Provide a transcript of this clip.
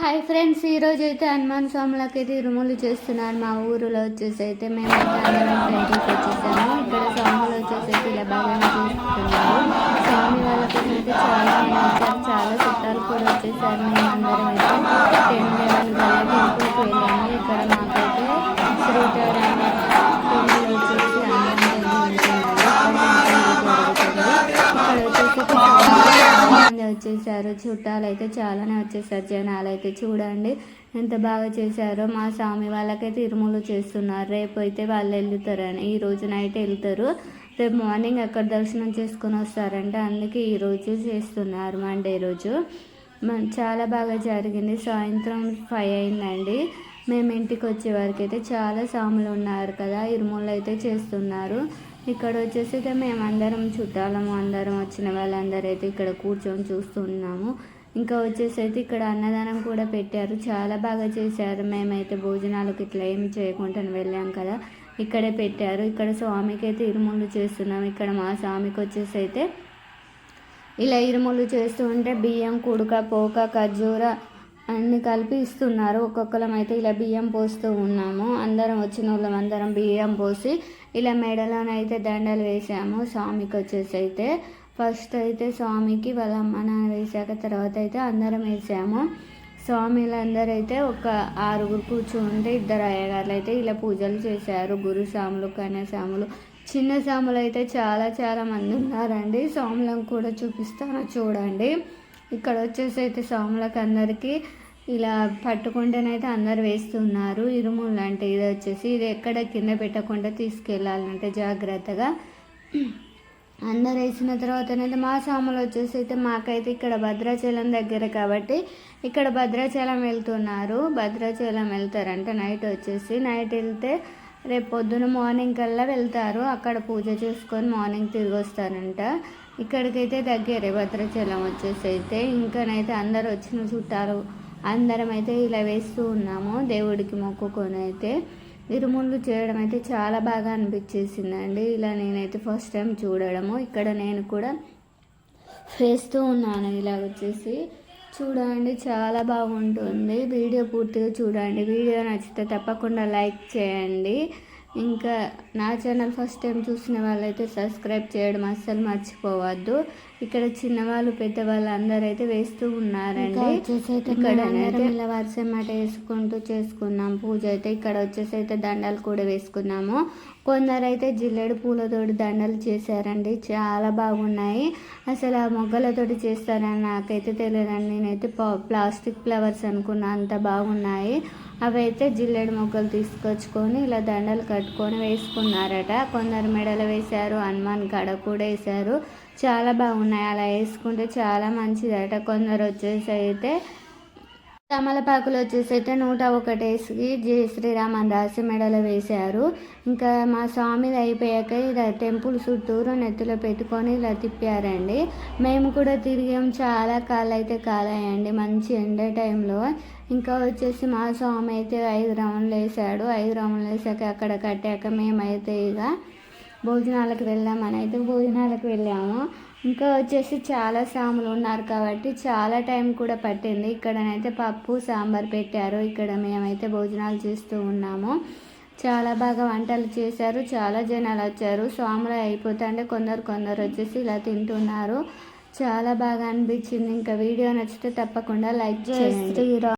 Hi friends, ఈరోజు అయితే హనుమాన్ స్వాములకైతే ఇరుములు చేస్తున్నారు. మా ఊరిలో వచ్చేసి అయితే మేమైతే అందరం ఫ్రెండ్స్ వచ్చేసాము. ఇక్కడ స్వాములు వచ్చేసి అయితే ఇలా బాగా చేస్తున్నారు. స్వామి వాళ్ళకైతే అయితే చాలా మంది వచ్చారు, చాలా చుట్టాలు కూడా వచ్చేసారు. మేమందరం అయితే 10-11 గంటల టెంపుల్కి వెళ్ళాము. ఇక్కడ మాకైతే శ్రీకారామ టెంపుల్ వచ్చేసి వచ్చేసారు. చుట్టాలు అయితే చాలానే వచ్చేసారు. జనాలు అయితే చూడండి ఎంత బాగా చేశారో. మా స్వామి వాళ్ళకైతే ఇరుములు చేస్తున్నారు. రేపు అయితే వాళ్ళు వెళ్తారని, ఈ రోజు నైట్ వెళ్తారు. రేపు మార్నింగ్ అక్కడ దర్శనం చేసుకొని వస్తారంట. అందుకే ఈరోజు చేస్తున్నారు, మండే రోజు. చాలా బాగా జరిగింది. సాయంత్రం 5 అయిందండి. మేము ఇంటికి వచ్చే వరకు అయితే చాలా స్వాములు ఉన్నారు కదా, ఇరుములు అయితే చేస్తున్నారు. ఇక్కడ వచ్చేసి అయితే మేమందరం చుట్టాలము, అందరం వచ్చిన వాళ్ళందరూ అయితే ఇక్కడ కూర్చొని చూస్తున్నాము. ఇంకా వచ్చేసి అయితే ఇక్కడ అన్నదానం కూడా పెట్టారు. చాలా బాగా చేశారు. మేమైతే భోజనాలకు ఇట్లా ఏం చేయకుండా వెళ్ళాం కదా, ఇక్కడే పెట్టారు. ఇక్కడ స్వామికి అయితే ఇరుములు చేస్తున్నాం. ఇక్కడ మా స్వామికి వచ్చేసి అయితే ఇలా ఇరుములు చేస్తూ ఉంటే బియ్యం, కుడుక, పోక, ఖర్జూర అన్నీ కలిపి ఇస్తున్నారు. ఒక్కొక్కరం అయితే ఇలా బియ్యం పోస్తూ ఉన్నాము. అందరం వచ్చిన వాళ్ళం అందరం బియ్యం పోసి ఇలా మెడలోనైతే దండలు వేసాము. స్వామికి వచ్చేసి అయితే ఫస్ట్ అయితే స్వామికి వాళ్ళ అమ్మ నాన్న వేసాక తర్వాత అయితే అందరం వేసాము. స్వామిలందరూ అయితే ఒక 6 కూర్చుంటే 2 అయ్యగారులు అయితే ఇలా పూజలు చేశారు. గురు స్వాములు, కన్య స్వాములు, చిన్న స్వాములు అయితే చాలా మంది ఉన్నారండి. స్వాములను కూడా చూపిస్తాను చూడండి. ఇక్కడ వచ్చేసి అయితే స్వాములకు అందరికీ ఇలా పట్టుకుంటేనైతే అందరు వేస్తున్నారు. ఇరుములు అంటే ఇది వచ్చేసి ఇది ఎక్కడ కింద పెట్టకుండా తీసుకెళ్ళాలంటే జాగ్రత్తగా. అందరు వేసిన తర్వాతనైతే మా స్వాములు వచ్చేసి అయితే మాకైతే ఇక్కడ భద్రాచలం దగ్గర కాబట్టి ఇక్కడ భద్రాచలం వెళ్తున్నారు. భద్రాచలం వెళ్తారంట నైట్ వచ్చేసి. నైట్ వెళ్తే రేపు పొద్దున మార్నింగ్ కల్లా వెళ్తారు. అక్కడ పూజ చేసుకొని మార్నింగ్ తిరిగి వస్తారంట. ఇక్కడికైతే దగ్గరే భద్రాచలం వచ్చేసి అయితే. ఇంకానైతే అందరు వచ్చిన చుట్టాలు అందరం అయితే ఇలా వేస్తూ ఉన్నాము. దేవుడికి మొక్కుకొని అయితే ఇరుముళ్ళు చేయడం అయితే చాలా బాగా అనిపించేసిందండి. ఇలా నేనైతే ఫస్ట్ టైం చూడడము. ఇక్కడ నేను కూడా వేస్తూ ఉన్నాను. ఇలా వచ్చేసి చూడండి, చాలా బాగుంటుంది. వీడియో పూర్తిగా చూడండి. వీడియో నచ్చితే తప్పకుండా లైక్ చేయండి. ఇంకా నా ఛానల్ ఫస్ట్ టైం చూసిన వాళ్ళైతే సబ్స్క్రైబ్ చేయడం అస్సలు మర్చిపోవద్దు. ఇక్కడ చిన్నవాళ్ళు పెద్దవాళ్ళు అందరూ అయితే వేస్తూ ఉన్నారండి. ఇక్కడ ఇలా వర్షం మాట వేసుకుంటూ చేసుకున్నాం పూజ అయితే. ఇక్కడ వచ్చేసి అయితే దండలు కూడా వేసుకున్నాము. కొందరైతే జిల్లేడు పూలతోటి దండలు చేశారండి, చాలా బాగున్నాయి. అసలు ఆ మొగ్గలతోటి చేస్తారని నాకైతే తెలియదండి. నేనైతే ప్లాస్టిక్ ఫ్లవర్స్ అనుకున్నా, అంత బాగున్నాయి. అవి అయితే జిల్లేడు మొగ్గలు తీసుకొచ్చుకొని ఇలా దండలు కట్టుకొని వేసుకున్నారట. కొందరు మెడలు వేశారు, హనుమాన్ గడ కూడా వేశారు. చాలా బాగున్నాయి. అలా వేసుకుంటే చాలా మంచిదట. కొందరు వచ్చేసి అయితే తమలపాకులు వచ్చేసి అయితే 101 వేసి జై శ్రీరామ్ అని రాసి మెడలో వేశారు. ఇంకా మా స్వామిది అయిపోయాక ఇలా టెంపుల్ చుట్టూరు నెత్తిలో పెట్టుకొని ఇలా తిప్పారండి. మేము కూడా తిరిగాం. చాలా కాళ్ళు అయితే కాలాయండి, మంచి ఎండ టైంలో. ఇంకా వచ్చేసి మా స్వామి అయితే 5 రౌండ్లు వేసాడు. 5 రౌండ్లు వేసాక అక్కడ కట్టాక మేమైతే ఇక భోజనాలకు వెళ్దామని అయితే భోజనాలకు వెళ్ళాము. ఇంకా వచ్చేసి చాలా స్వాములు ఉన్నారు కాబట్టి చాలా టైం కూడా పట్టింది. ఇక్కడనైతే పప్పు సాంబార్ పెట్టారు. ఇక్కడ మేమైతే భోజనాలు చేస్తూ ఉన్నాము. చాలా బాగా వంటలు చేశారు. చాలా జనాలు వచ్చారు. స్వాములు అయిపోతుంటే కొందరు వచ్చేసి ఇలా తింటున్నారు. చాలా బాగా అనిపించింది. ఇంకా వీడియో నచ్చితే తప్పకుండా లైక్ చేయండి.